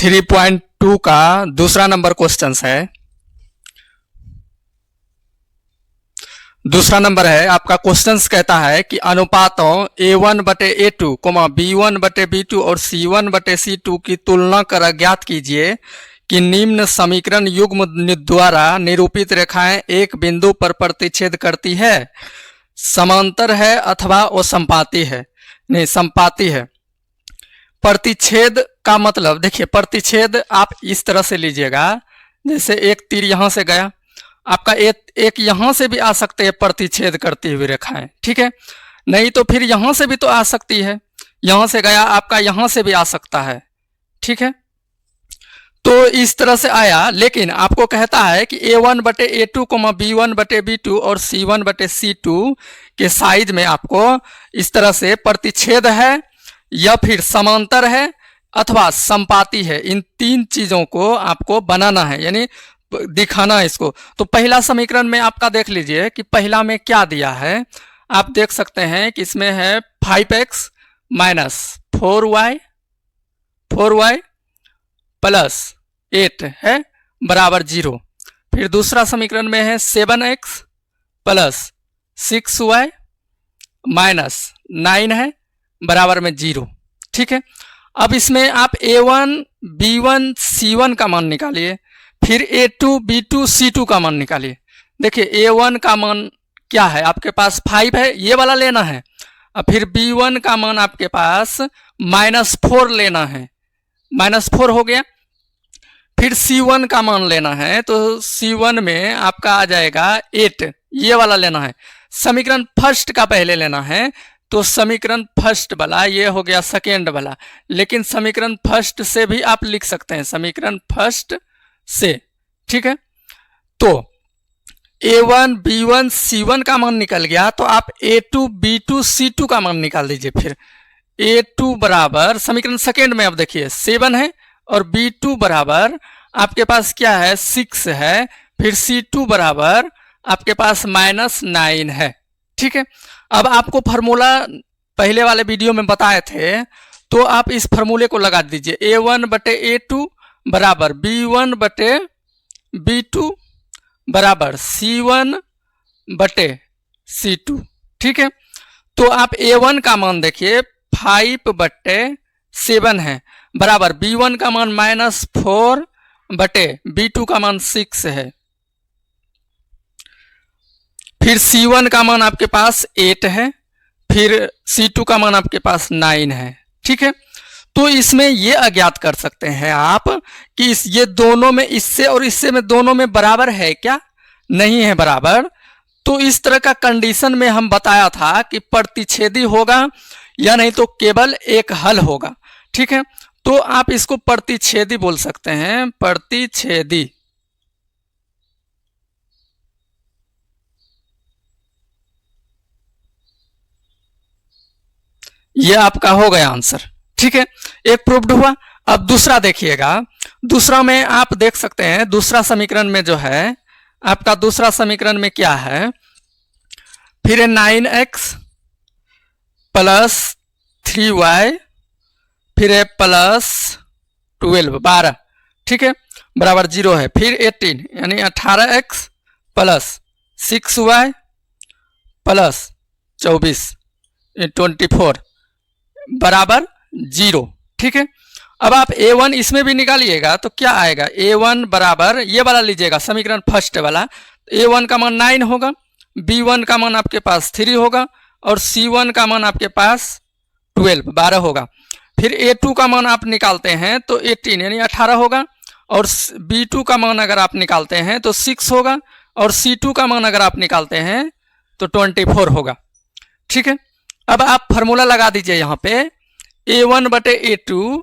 3.2 का दूसरा number question है। दूसरा नंबर है आपका क्वेश्चन कहता है कि अनुपातों A1/A2, B1/B2 और C1/C2 की तुलना कर ज्ञात कीजिए कि निम्न समीकरण युग्म द्वारा निरूपित रेखाएं एक बिंदु पर प्रतिच्छेद करती है, समांतर है अथवा वो संपाती है। नहीं, संपाती है। प्रतिच्छेद का मतलब देखिए, प्रतिच्छेद आप इस तरह से लीजिएगा, जैसे एक तीर यहां से गया, आपका एक यहां से भी आ सकते हैं प्रतिच्छेद करती हुई रेखाएं, ठीक है। नहीं तो फिर यहां से भी तो आ सकती है, यहां से गया आपका यहां से भी आ सकता है, ठीक है। तो इस तरह से आया, लेकिन आपको कहता है कि A1/A2, B1/B2 और C1/C2 के साइज में आपको इस तरह से प्रतिच्छेद है या फिर समांतर है अथवा संपाती है। इन तीन चीजों को आपको बनाना है, यानी दिखाना है इसको। तो पहला समीकरण में आपका देख लीजिए कि पहला में क्या दिया है। आप देख सकते हैं कि इसमें है 5x माइनस 4y प्लस 8 है बराबर 0। फिर दूसरा समीकरण में है 7x प्लस 6y माइनस 9 है बराबर में 0, ठीक है। अब इसमें आप A1, B1, C1 का मान निकालिए, फिर A2, B2, C2 का मान निकालिए। देखिए A1 का मान क्या है, आपके पास 5 है, ये वाला लेना है। और फिर B1 का मान आपके पास -4 लेना है, -4 हो गया। फिर C1 का मान लेना है, तो C1 में आपका आ जाएगा 8, ये वाला लेना है। समीकरण फर्स्ट का पहले लेना है, तो समीकरण फर्स्ट वाला ये हो गया सेकेंड वाला, लेकिन समीकरण फर्स्ट से भी आप लिख सकते हैं, समीकरण फर्स्ट से, ठीक है। तो A1, B1, C1 का मान निकल गया, तो आप A2, B2, C2 का मान निकाल दीजिए। फिर A2 बराबर समीकरण सेकेंड में अब देखिए 7 है, और B2 बराबर आपके पास क्या है, 6 है। फिर C2 बराबर आपके पास -9 है, ठीक है। अब आपको फार्मूला पहले वाले वीडियो में बताए थे, तो आप इस फार्मूले को लगा दीजिए। A1/A2 बराबर B1/B2 बराबर C1/C2, ठीक है। तो आप A1 का मान देखिए 5/7 है बराबर B1 का मान -4/B2 का मान 6 है। फिर C1 का मान आपके पास 8 है, फिर C2 का मान आपके पास 9 है, ठीक है। तो इसमें ये अज्ञात कर सकते हैं आप कि ये दोनों में, इससे और इससे में दोनों में बराबर है क्या, नहीं है बराबर। तो इस तरह का कंडीशन में हम बताया था कि प्रतिच्छेदी होगा या नहीं तो केवल एक हल होगा, ठीक है। तो आप इसको प्रतिच्छेदी बोल सकते हैं, प्रतिच्छेदी। यह आपका हो गया आंसर, ठीक है। एक प्रूव्ड हुआ। अब दूसरा देखिएगा, दूसरा में आप देख सकते हैं, दूसरा समीकरण में जो है आपका, दूसरा समीकरण में क्या है, फिर 9x प्लस 3y फिर है प्लस 12, ठीक है, बराबर 0 है। फिर 18 यानी 18x प्लस 6y प्लस 24 बराबर 0, ठीक है। अब आप A1 इसमें भी निकालिएगा तो क्या आएगा, A1 बराबर ये वाला लीजिएगा, समीकरण फर्स्ट वाला। A1 का मान 9 होगा, B1 का मान आपके पास 3 होगा, और C1 का मान आपके पास 12 होगा। फिर A2 का मान आप निकालते हैं तो 18 यानी 18 होगा, और B2 का मान अगर आप निकालते हैं तो 6 होगा, और C2 का मान अगर आप निकालते हैं तो 24 होगा, ठीक है। अब आप फार्मूला लगा दीजिए यहाँ पे, A1/A2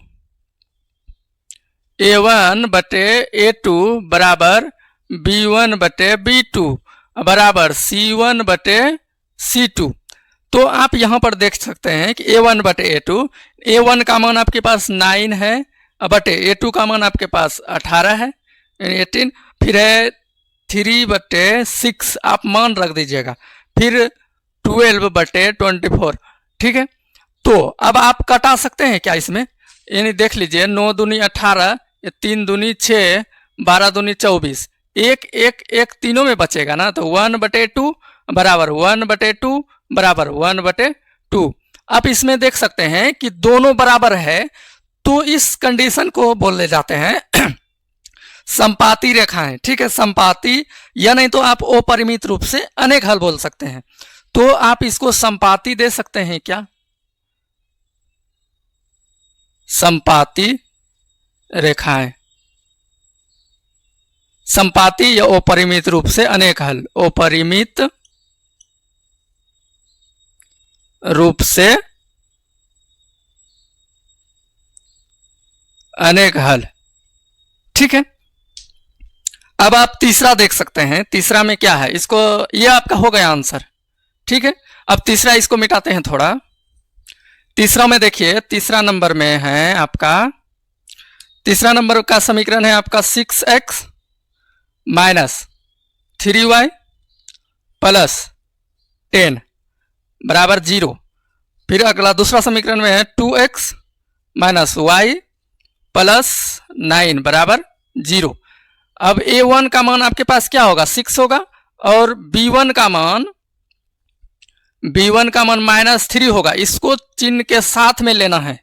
बराबर B1/B2 बराबर C1/C2। तो आप यहाँ पर देख सकते हैं कि A1/A2, A1 का मान आपके पास 9 है, बटे A2 का मान आपके पास 18 है यानी 18, फिर है 3/6 आप मान रख दीजिएगा, फिर 12/24, ठीक है। तो अब आप कटा सकते हैं क्या इसमें, यानी देख लीजिए 9 दूनी 18, ये 3 दूनी 6, 12 दूनी 24, एक एक एक तीनों में बचेगा ना, तो 1/2 बराबर 1/2 बराबर 1/2। आप इसमें देख सकते हैं कि दोनों बराबर है, तो इस कंडीशन को बोले जाते हैं संपाती रेखाएं। ठीक है, संपाती, या नहीं तो आप अपरिमित रूप से अनेक हल बोल सकते हैं। तो आप इसको संपाती दे सकते हैं क्या? संपाती रेखाएं, संपाती या अपरिमित रूप से अनेक हल, अपरिमित रूप से अनेक हल। ठीक है, अब आप तीसरा देख सकते हैं। तीसरा में क्या है, इसको, ये आपका हो गया आंसर। ठीक है, अब तीसरा, इसको मिटाते हैं थोड़ा। तीसरा में देखिए, तीसरा नंबर में है आपका, तीसरा नंबर का समीकरण है आपका 6x माइनस 3y प्लस 10 बराबर 0। फिर अगला दूसरा समीकरण में है 2x माइनस y प्लस 9 बराबर 0। अब a1 का मान आपके पास क्या होगा, 6 होगा, और b1 का मान -3 होगा। इसको चिन्ह के साथ में लेना है।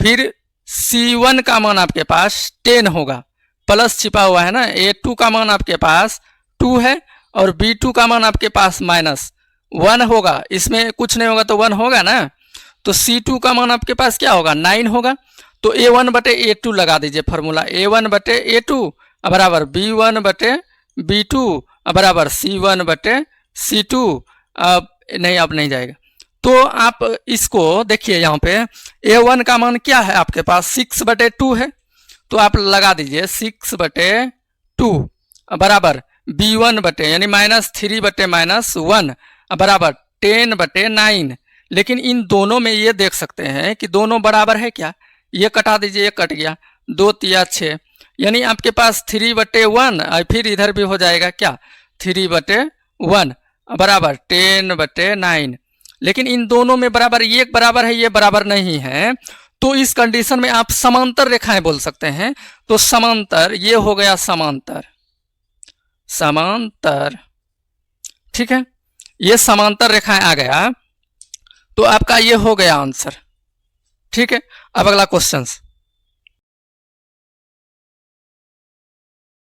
फिर c1 का मान आपके पास 10 होगा, प्लस छिपा हुआ है ना। a2 का मान आपके पास 2 है, और b2 का मान आपके पास -1 होगा। इसमें कुछ नहीं होगा तो 1 होगा ना। तो c2 का मान आपके पास क्या होगा, 9 होगा। तो a1/a2 लगा दीजिए फॉर्मूला, a1/a2 बराबर b1/b2 बराबर c1/c2। अब नहीं, अब नहीं जाएगा। तो आप इसको देखिए, यहाँ पे a1 का मान क्या है आपके पास, 6/2 है। तो आप लगा दीजिए 6/2 बराबर b1 यानी -3/-1 बराबर 10/9। लेकिन इन दोनों में ये देख सकते हैं कि दोनों बराबर है क्या। ये कटा दीजिए, ये कट गया, 2 तिया 6, यानी आपके पास 3/1, और फिर इधर भी हो जाएगा क्या, 3/1 बराबर 10/9। लेकिन इन दोनों में बराबर, ये बराबर है, ये बराबर नहीं है। तो इस कंडीशन में आप समांतर रेखाएं बोल सकते हैं। तो समांतर, ये हो गया समांतर, समांतर। ठीक है, ये समांतर रेखाएं आ गया, तो आपका ये हो गया आंसर। ठीक है, अब अगला क्वेश्चन।